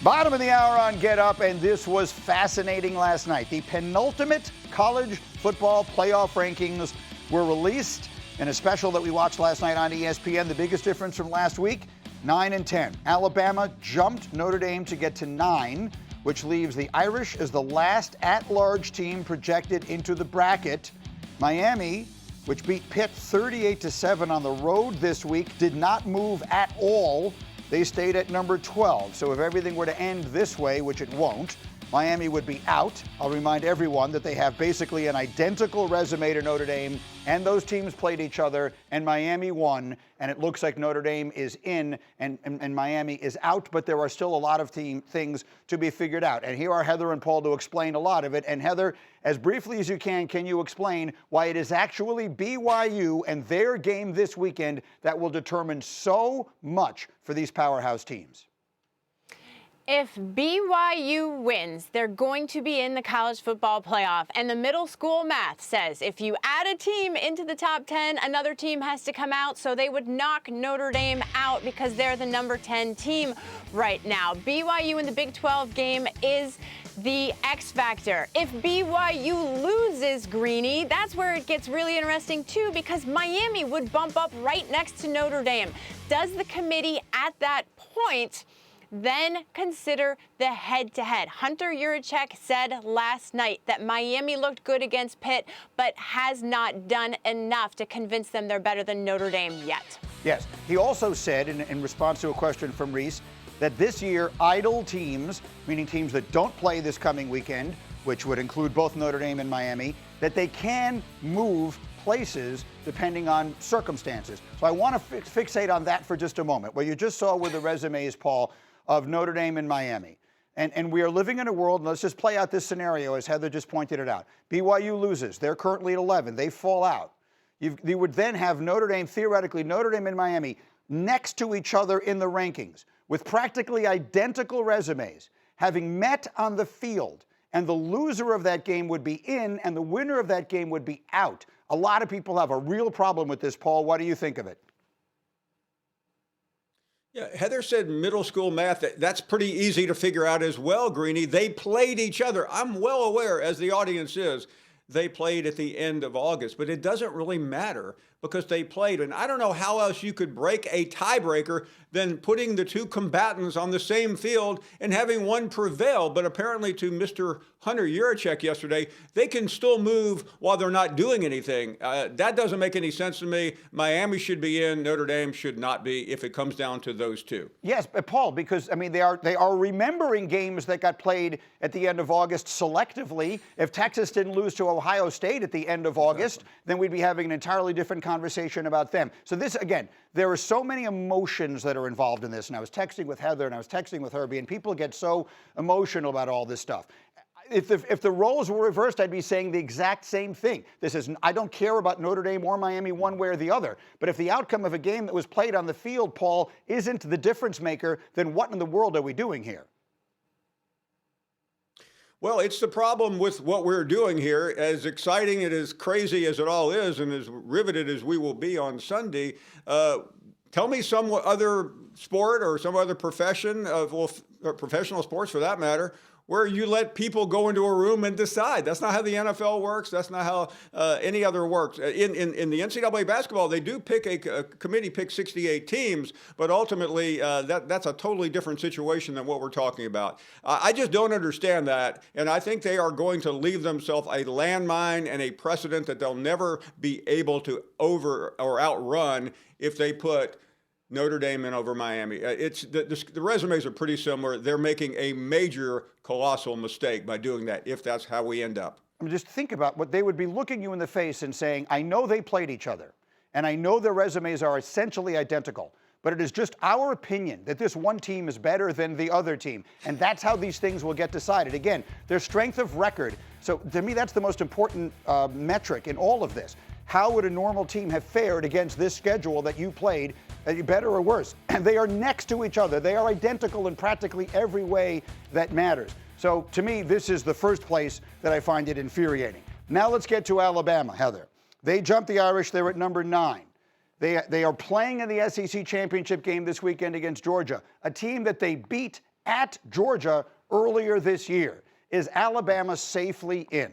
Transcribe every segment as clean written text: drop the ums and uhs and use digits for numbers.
Bottom of the hour on Get Up, and this was fascinating last night. The penultimate college football playoff rankings were released in a special that we watched last night on ESPN. The biggest difference from last week, 9 and 10. Alabama jumped Notre Dame to get to 9, which leaves the Irish as the last at-large team projected into the bracket. Miami, which beat Pitt 38-7 on the road this week, did not move at all. They stayed at number 12. So if everything were to end this way, which it won't, Miami would be out. I'll remind everyone that they have basically an identical resume to Notre Dame, and those teams played each other, and Miami won, and it looks like Notre Dame is in and Miami is out, but there are still a lot of things to be figured out. And here are Heather and Paul to explain a lot of it. And Heather, as briefly as you can you explain why it is actually BYU and their game this weekend that will determine so much for these powerhouse teams? If BYU wins, they're going to be in the college football playoff. And the middle school math says if you add a team into the top 10, another team has to come out. So they would knock Notre Dame out because they're the number 10 team right now. BYU in the Big 12 game is the X factor. If BYU loses, Greeny, that's where it gets really interesting too, because Miami would bump up right next to Notre Dame. Does the committee at that point then consider the head-to-head? Hunter Yurachek said last night that Miami looked good against Pitt, but has not done enough to convince them they're better than Notre Dame yet. Yes. He also said, in response to a question from Reese, that this year idle teams, meaning teams that don't play this coming weekend, which would include both Notre Dame and Miami, that they can move places depending on circumstances. So I want to fixate on that for just a moment. What you just saw with the resumes, Paul, of Notre Dame and Miami. And we are living in a world, and let's just play out this scenario as Heather just pointed it out. BYU loses. They're currently at 11. They fall out. You would then have Notre Dame, theoretically, Notre Dame and Miami next to each other in the rankings with practically identical resumes, having met on the field. And the loser of that game would be in, and the winner of that game would be out. A lot of people have a real problem with this, Paul. What do you think of it? Yeah, Heather said middle school math. That's pretty easy to figure out as well, Greeny. They played each other. I'm well aware, as the audience is, they played at the end of August. But it doesn't really matter because they played. And I don't know how else you could break a tiebreaker than putting the two combatants on the same field and having one prevail. But apparently to Mr. Hunter Yurachek yesterday, they can still move while they're not doing anything. That doesn't make any sense to me. Miami should be in. Notre Dame should not be if it comes down to those two. Yes, but Paul, because, I mean, they are remembering games that got played at the end of August selectively. If Texas didn't lose to Ohio State at the end of August, then we'd be having an entirely different conversation about them. So this, again, there are so many emotions that are involved in this. And I was texting with Heather and I was texting with Herbie, and people get so emotional about all this stuff. If the roles were reversed, I'd be saying the exact same thing. I don't care about Notre Dame or Miami one way or the other. But if the outcome of a game that was played on the field, Paul, isn't the difference maker, then what in the world are we doing here? Well, it's the problem with what we're doing here. As exciting and as crazy as it all is, and as riveted as we will be on Sunday, tell me some other sport or some other profession, or professional sports for that matter, where you let people go into a room and decide. That's not how the NFL works. That's not how any other works. In the NCAA basketball, they do pick a committee picks 68 teams, but ultimately that's a totally different situation than what we're talking about. I just don't understand that, and I think they are going to leave themselves a landmine and a precedent that they'll never be able to over or outrun if they put Notre Dame in over Miami. The resumes are pretty similar. They're making a major, colossal mistake by doing that, if that's how we end up. I mean, just think about what they would be looking you in the face and saying, I know they played each other, and I know their resumes are essentially identical, but it is just our opinion that this one team is better than the other team, and that's how these things will get decided. Again, their strength of record. So to me, that's the most important metric in all of this. How would a normal team have fared against this schedule that you played, better or worse? And they are next to each other. They are identical in practically every way that matters. So to me, this is the first place that I find it infuriating. Now let's get to Alabama, Heather. They jumped the Irish. They're at number 9. They are playing in the SEC championship game this weekend against Georgia, a team that they beat at Georgia earlier this year. Is Alabama safely in?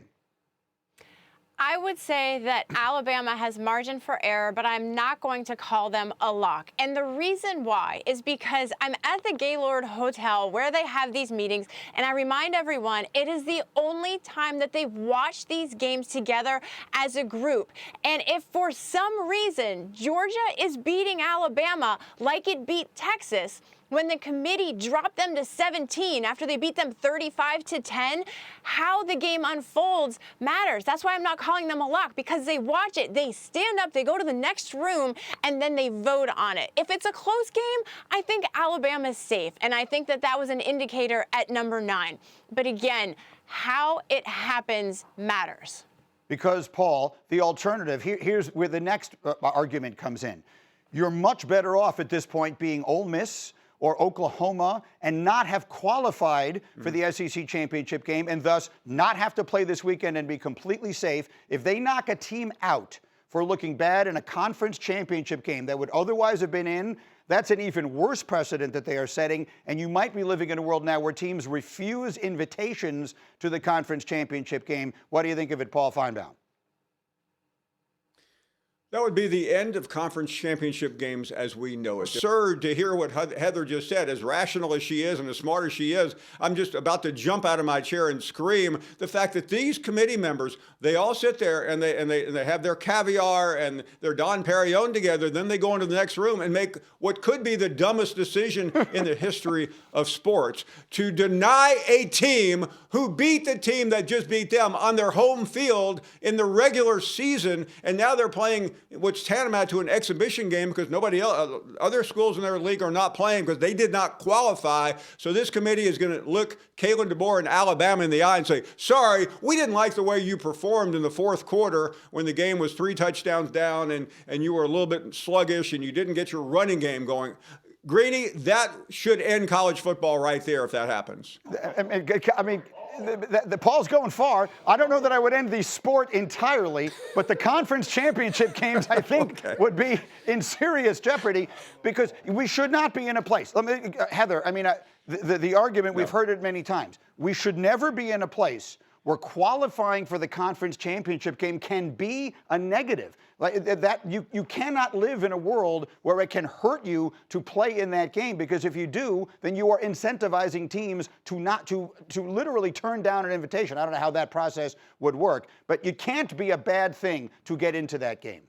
I would say that Alabama has margin for error, but I'm not going to call them a lock. And the reason why is because I'm at the Gaylord Hotel where they have these meetings, and I remind everyone it is the only time that they've watched these games together as a group. And if for some reason Georgia is beating Alabama like it beat Texas, when the committee dropped them to 17 after they beat them 35-10, how the game unfolds matters. That's why I'm not calling them a lock, because they watch it, they stand up, they go to the next room, and then they vote on it. If it's a close game, I think Alabama's safe, and I think that that was an indicator at number 9. But again, how it happens matters. Because, Paul, the alternative, here's where the next argument comes in. You're much better off at this point being Ole Miss or Oklahoma and not have qualified for the SEC championship game and thus not have to play this weekend and be completely safe. If they knock a team out for looking bad in a conference championship game that would otherwise have been in, that's an even worse precedent that they are setting, and you might be living in a world now where teams refuse invitations to the conference championship game. What do you think of it, Paul Finebaum? That would be the end of conference championship games as we know it. It's absurd to hear what Heather just said. As rational as she is and as smart as she is, I'm just about to jump out of my chair and scream the fact that these committee members, they all sit there and they have their caviar and their Don Perignon together. Then they go into the next room and make what could be the dumbest decision in the history of sports, to deny a team who beat the team that just beat them on their home field in the regular season, and now they're playing what's tantamount to an exhibition game because nobody else, other schools in their league are not playing because they did not qualify. So this committee is going to look Kalen, Deboer, and Alabama in the eye and say, sorry, we didn't like the way you performed in the fourth quarter when the game was 3 touchdowns down and you were a little bit sluggish and you didn't get your running game going. Greeny, that should end college football right there if that happens. I mean, the Paul's going far. I don't know that I would end the sport entirely, but the conference championship games, I think, would be in serious jeopardy because we should not be in a place. Heather, I mean, the argument, we've heard it many times. We should never be in a place where qualifying for the conference championship game can be a negative. Like that, you cannot live in a world where it can hurt you to play in that game, because if you do, then you are incentivizing teams to literally turn down an invitation. I don't know how that process would work, but it can't be a bad thing to get into that game.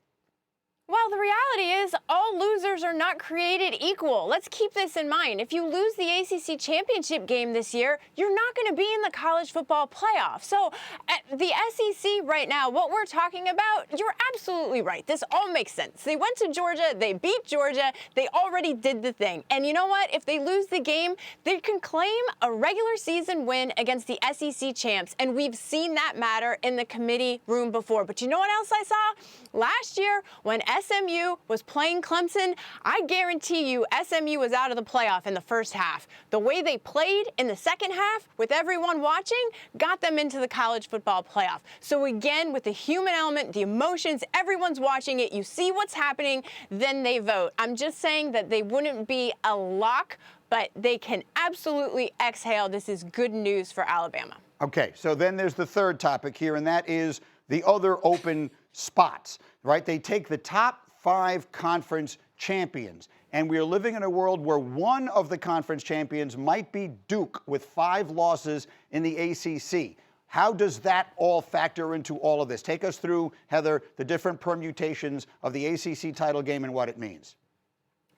Well, the reality is all losers are not created equal. Let's keep this in mind. If you lose the ACC championship game this year, you're not going to be in the college football playoff. So at the SEC right now, what we're talking about, you're absolutely right. This all makes sense. They went to Georgia. They beat Georgia. They already did the thing. And you know what? If they lose the game, they can claim a regular season win against the SEC champs. And we've seen that matter in the committee room before. But you know what else I saw? Last year, when SMU was playing Clemson, I guarantee you SMU was out of the playoff in the first half. The way they played in the second half, with everyone watching, got them into the college football playoff. So again, with the human element, the emotions, everyone's watching it, you see what's happening, then they vote. I'm just saying that they wouldn't be a lock, but they can absolutely exhale. This is good news for Alabama. Okay, so then there's the third topic here, and that is the other open spots, right? They take the top 5 conference champions, and we are living in a world where one of the conference champions might be Duke with 5 losses in the ACC. How does that all factor into all of this? Take us through, Heather, the different permutations of the ACC title game and what it means.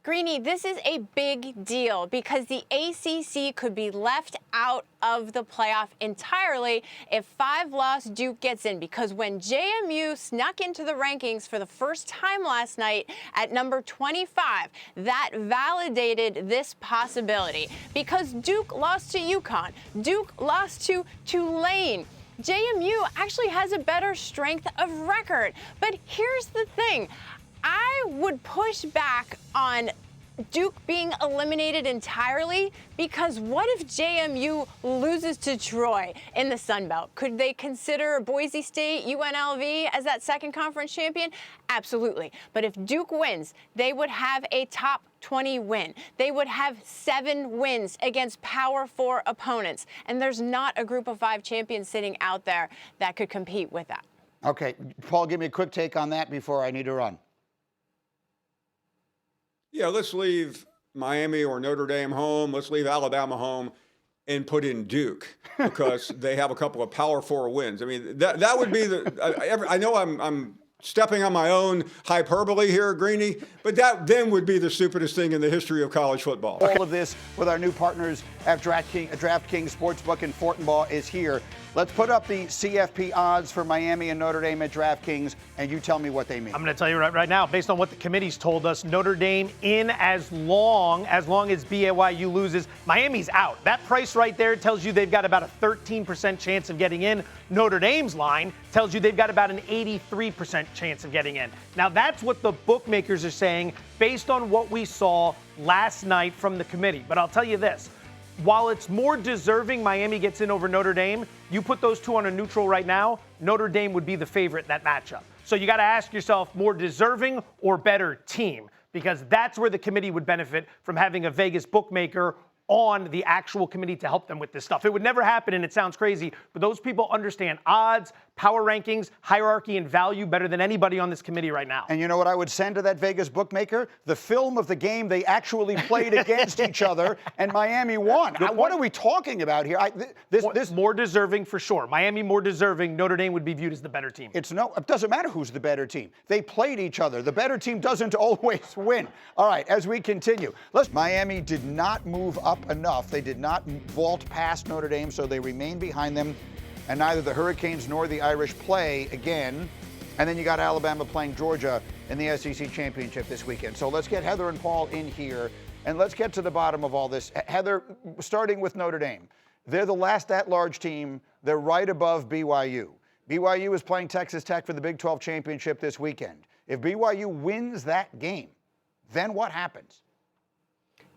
Greeny, this is a big deal because the ACC could be left out of the playoff entirely if 5-loss Duke gets in, because when JMU snuck into the rankings for the first time last night at number 25, that validated this possibility because Duke lost to UConn. Duke lost to Tulane. JMU actually has a better strength of record. But here's the thing. I would push back on Duke being eliminated entirely? Because what if JMU loses to Troy in the Sun Belt? Could they consider Boise State, UNLV as that second conference champion? Absolutely. But if Duke wins, they would have a top 20 win. They would have 7 wins against Power 4 opponents. And there's not a group of 5 champions sitting out there that could compete with that. Okay, Paul, give me a quick take on that before I need to run. Yeah, let's leave Miami or Notre Dame home. Let's leave Alabama home and put in Duke because they have a couple of Power 4 wins. I mean, that would be the. I know I'm stepping on my own hyperbole here, Greeny, but that then would be the stupidest thing in the history of college football. All of this with our new partners at DraftKings Sportsbook, and Fortenbaugh is here. Let's put up the CFP odds for Miami and Notre Dame at DraftKings, and you tell me what they mean. I'm going to tell you right now, based on what the committee's told us, Notre Dame in as long as BYU loses. Miami's out. That price right there tells you they've got about a 13% chance of getting in. Notre Dame's line tells you they've got about an 83% chance of getting in. Now, that's what the bookmakers are saying based on what we saw last night from the committee. But I'll tell you this. While it's more deserving Miami gets in over Notre Dame, you put those two on a neutral right now, Notre Dame would be the favorite in that matchup. So you got to ask yourself, more deserving or better team? Because that's where the committee would benefit from having a Vegas bookmaker on the actual committee to help them with this stuff. It would never happen, and it sounds crazy, but those people understand odds, power rankings, hierarchy, and value better than anybody on this committee right now. And you know what I would send to that Vegas bookmaker? The film of the game they actually played against each other, and Miami won. What are we talking about here? This more deserving for sure. Miami more deserving. Notre Dame would be viewed as the better team. It doesn't matter who's the better team. They played each other. The better team doesn't always win. All right, as we continue, Miami did not move up enough. They did not vault past Notre Dame, so they remain behind them. And neither the Hurricanes nor the Irish play again. And then you got Alabama playing Georgia in the SEC Championship this weekend. So let's get Heather and Paul in here, and let's get to the bottom of all this. Heather, starting with Notre Dame. They're the last at-large team. They're right above BYU. BYU is playing Texas Tech for the Big 12 Championship this weekend. If BYU wins that game, then what happens?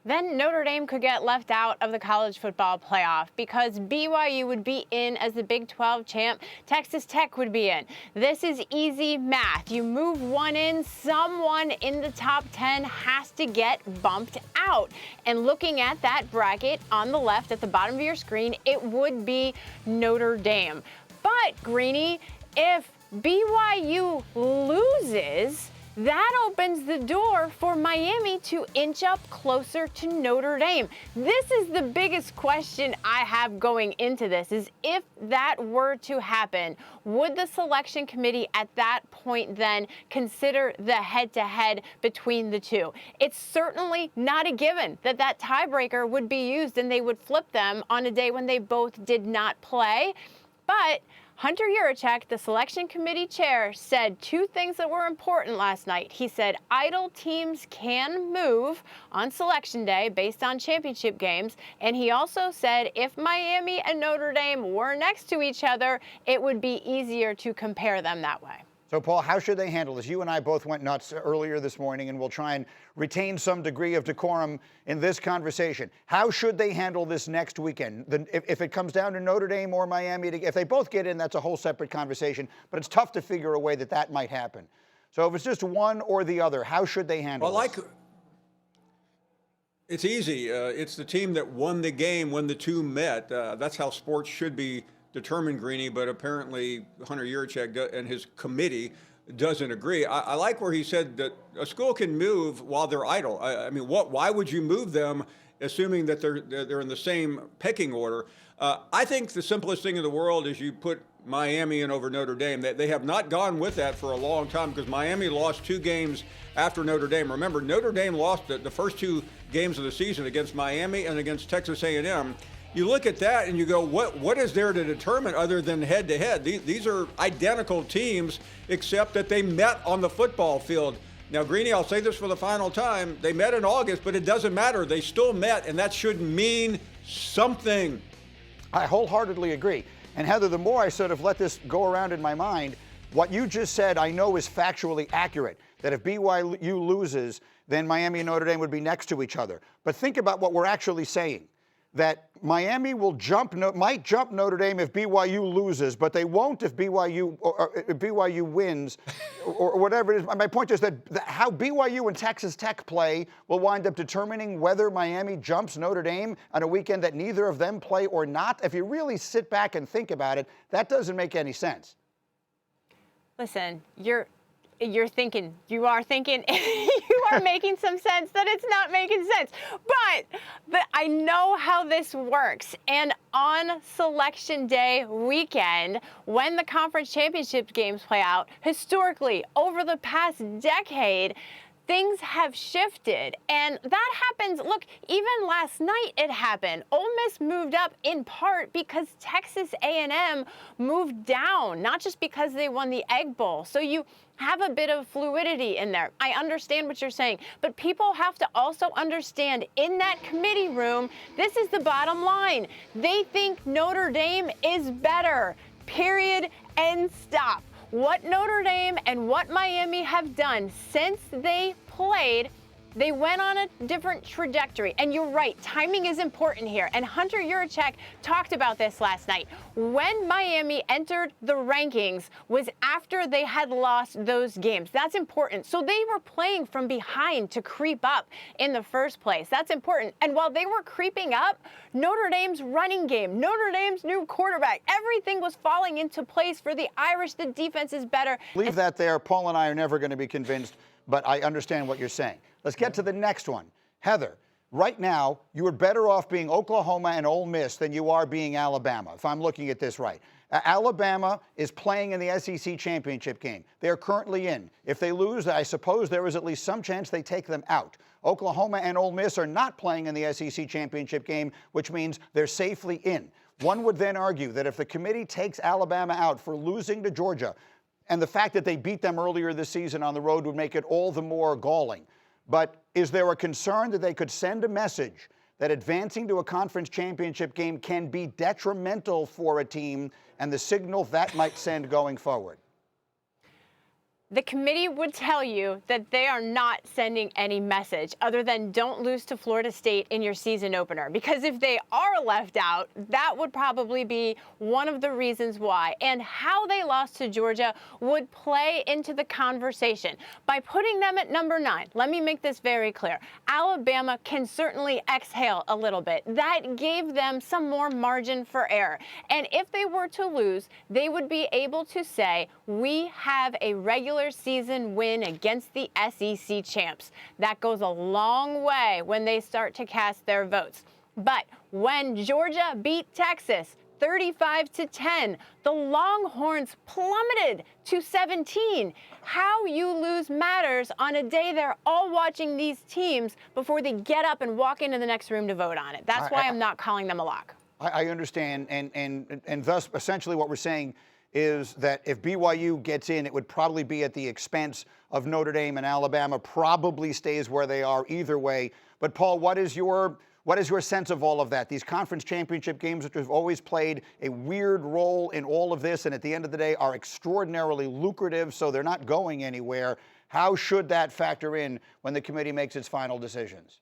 Then Notre Dame could get left out of the college football playoff because BYU would be in as the Big 12 champ. Texas Tech would be in. This is easy math. You move one in, someone in the top 10 has to get bumped out. And looking at that bracket on the left at the bottom of your screen, it would be Notre Dame. But, Greeny, if BYU loses, that opens the door for Miami to inch up closer to Notre Dame. This is the biggest question I have going into this, is if that were to happen, would the selection committee at that point then consider the head-to-head between the two? It's certainly not a given that that tiebreaker would be used and they would flip them on a day when they both did not play. But Hunter Yurachek, the selection committee chair, said 2 things that were important last night. He said idle teams can move on selection day based on championship games. And he also said if Miami and Notre Dame were next to each other, it would be easier to compare them that way. So, Paul, how should they handle this? You and I both went nuts earlier this morning, and we'll try and retain some degree of decorum in this conversation. How should they handle this next weekend? If it comes down to Notre Dame or Miami, if they both get in, that's a whole separate conversation, but it's tough to figure a way that might happen. So if it's just one or the other, how should they handle this? It's easy. It's the team that won the game when the two met. That's how sports should be determined, Greeny, but apparently Hunter Yurachek and his committee doesn't agree. I like where he said that a school can move while they're idle. I mean, why would you move them assuming that they're in the same pecking order? I think the simplest thing in the world is you put Miami in over Notre Dame. They have not gone with that for a long time because Miami lost 2 games after Notre Dame. Remember, Notre Dame lost the first 2 games of the season against Miami and against Texas A&M. You look at that and you go, what is there to determine other than head-to-head? These are identical teams, except that they met on the football field. Now, Greeny, I'll say this for the final time. They met in August, but it doesn't matter. They still met, and that should mean something. I wholeheartedly agree. And, Heather, the more I sort of let this go around in my mind, what you just said I know is factually accurate, that if BYU loses, then Miami and Notre Dame would be next to each other. But think about what we're actually saying, that Miami will might jump Notre Dame if BYU loses, but they won't if BYU wins or whatever it is. My point is that how BYU and Texas Tech play will wind up determining whether Miami jumps Notre Dame on a weekend that neither of them play or not. If you really sit back and think about it, that doesn't make any sense. Listen, you are thinking, you are making some sense that it's not making sense. But I know how this works. And on Selection Day weekend, when the conference championship games play out, historically, over the past decade, things have shifted, and that happens. Look, even last night it happened. Ole Miss moved up in part because Texas A&M moved down, not just because they won the Egg Bowl. So you have a bit of fluidity in there. I understand what you're saying, but people have to also understand in that committee room, this is the bottom line. They think Notre Dame is better, period, and stop. What Notre Dame and what Miami have done since they played, they went on a different trajectory. And you're right, timing is important here. And Hunter Yurachek talked about this last night. When Miami entered the rankings was after they had lost those games. That's important. So they were playing from behind to creep up in the first place. That's important. And while they were creeping up, Notre Dame's running game, Notre Dame's new quarterback, everything was falling into place for the Irish. The defense is better. Leave that there. Paul and I are never going to be convinced, but I understand what you're saying. Let's get to the next one. Heather, right now, you are better off being Oklahoma and Ole Miss than you are being Alabama, if I'm looking at this right. Alabama is playing in the SEC championship game. They are currently in. If they lose, I suppose there is at least some chance they take them out. Oklahoma and Ole Miss are not playing in the SEC championship game, which means they're safely in. One would then argue that if the committee takes Alabama out for losing to Georgia, and the fact that they beat them earlier this season on the road would make it all the more galling. But is there a concern that they could send a message that advancing to a conference championship game can be detrimental for a team, and the signal that might send going forward? The committee would tell you that they are not sending any message other than don't lose to Florida State in your season opener. Because if they are left out, that would probably be one of the reasons why. And how they lost to Georgia would play into the conversation. By putting them at number 9, let me make this very clear. Alabama can certainly exhale a little bit. That gave them some more margin for error. And if they were to lose, they would be able to say, we have a regular season win against the SEC champs. That goes a long way when they start to cast their votes. But when Georgia beat Texas 35-10, the Longhorns plummeted to 17. How you lose matters on a day they're all watching these teams before they get up and walk into the next room to vote on it. That's why I'm not calling them a lock. I understand, and thus essentially what we're saying is that if BYU gets in, it would probably be at the expense of Notre Dame, and Alabama probably stays where they are either way. But Paul, what is your sense of all of that? These conference championship games, which have always played a weird role in all of this, and at the end of the day are extraordinarily lucrative, so they're not going anywhere. How should that factor in when the committee makes its final decisions?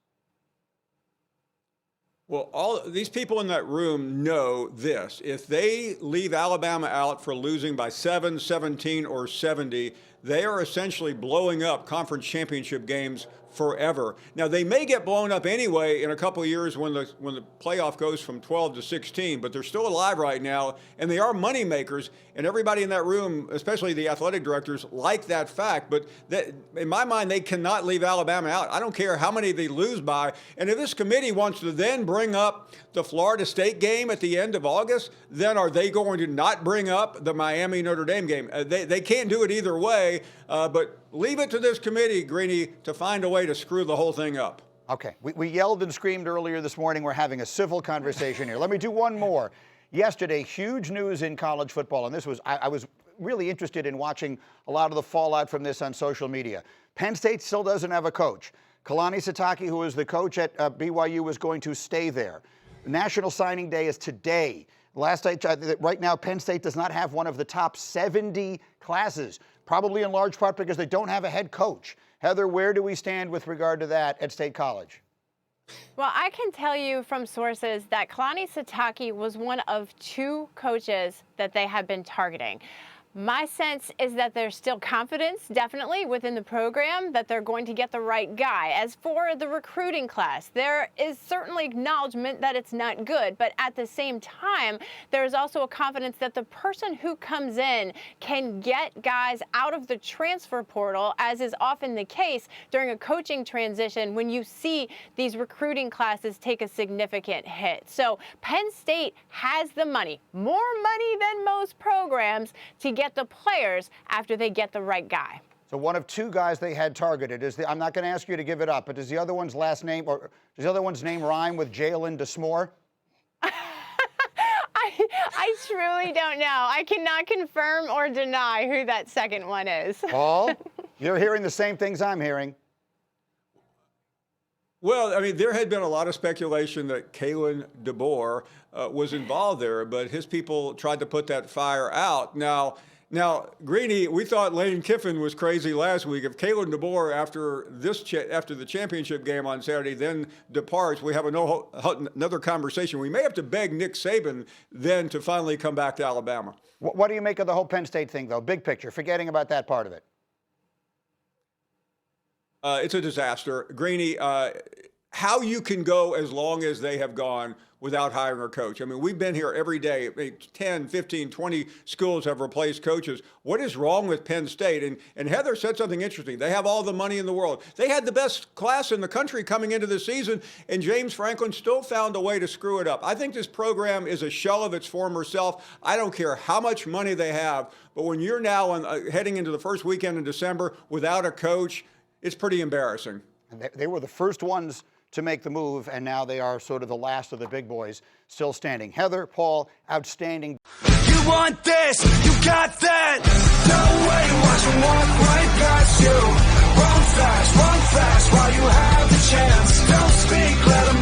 Well, all these people in that room know this. If they leave Alabama out for losing by 7, 17, or 70, they are essentially blowing up conference championship games forever. Now, they may get blown up anyway in a couple of years when the playoff goes from 12 to 16, but they're still alive right now, and they are money makers, and everybody in that room, especially the athletic directors, like that fact. But that, in my mind, they cannot leave Alabama out. I don't care how many they lose by. And if this committee wants to then bring up the Florida State game at the end of August, then are they going to not bring up the Miami-Notre Dame game? They can't do it either way, but leave it to this committee, Greeny, to find a way to screw the whole thing up. Okay, we yelled and screamed earlier this morning. We're having a civil conversation here. Let me do one more. Yesterday, huge news in college football, and this was, I was really interested in watching a lot of the fallout from this on social media. Penn State still doesn't have a coach. Kalani Sitake, who is the coach at BYU, is going to stay there. National Signing Day is today. Last I checked, right now, Penn State does not have one of the top 70 classes, probably in large part because they don't have a head coach. Heather, where do we stand with regard to that at State College? Well, I can tell you from sources that Kalani Sitake was one of 2 coaches that they have been targeting. My sense is that there's still confidence, definitely, within the program that they're going to get the right guy. As for the recruiting class, there is certainly acknowledgement that it's not good, but at the same time, there is also a confidence that the person who comes in can get guys out of the transfer portal, as is often the case during a coaching transition when you see these recruiting classes take a significant hit. So Penn State has the money, more money than most programs, to get the players after they get the right guy. So one of 2 guys they had targeted is I'm not going to ask you to give it up, but does the other one's last name or does the other one's name rhyme with Jalen DeSmore? I truly don't know. I cannot confirm or deny who that second one is. Paul, you're hearing the same things I'm hearing. Well, I mean, there had been a lot of speculation that Kalen Deboer was involved there, but his people tried to put that fire out. Now, Greeny, we thought Lane Kiffin was crazy last week. If Kalen Deboer, after the championship game on Saturday, then departs, we have another conversation. We may have to beg Nick Saban then to finally come back to Alabama. What do you make of the whole Penn State thing, though? Big picture, forgetting about that part of it. It's a disaster. Greeny, how you can go as long as they have gone without hiring a coach. I mean, we've been here every day. 10, 15, 20 schools have replaced coaches. What is wrong with Penn State? And Heather said something interesting. They have all the money in the world. They had the best class in the country coming into the season, and James Franklin still found a way to screw it up. I think this program is a shell of its former self. I don't care how much money they have, but when you're now heading into the first weekend in December without a coach, it's pretty embarrassing. And they were the first ones to make the move, and now they are sort of the last of the big boys still standing. Heather, Paul, outstanding. You want this, you got that. No way, watch them walk right past you. Run fast while you have the chance. Don't speak, let them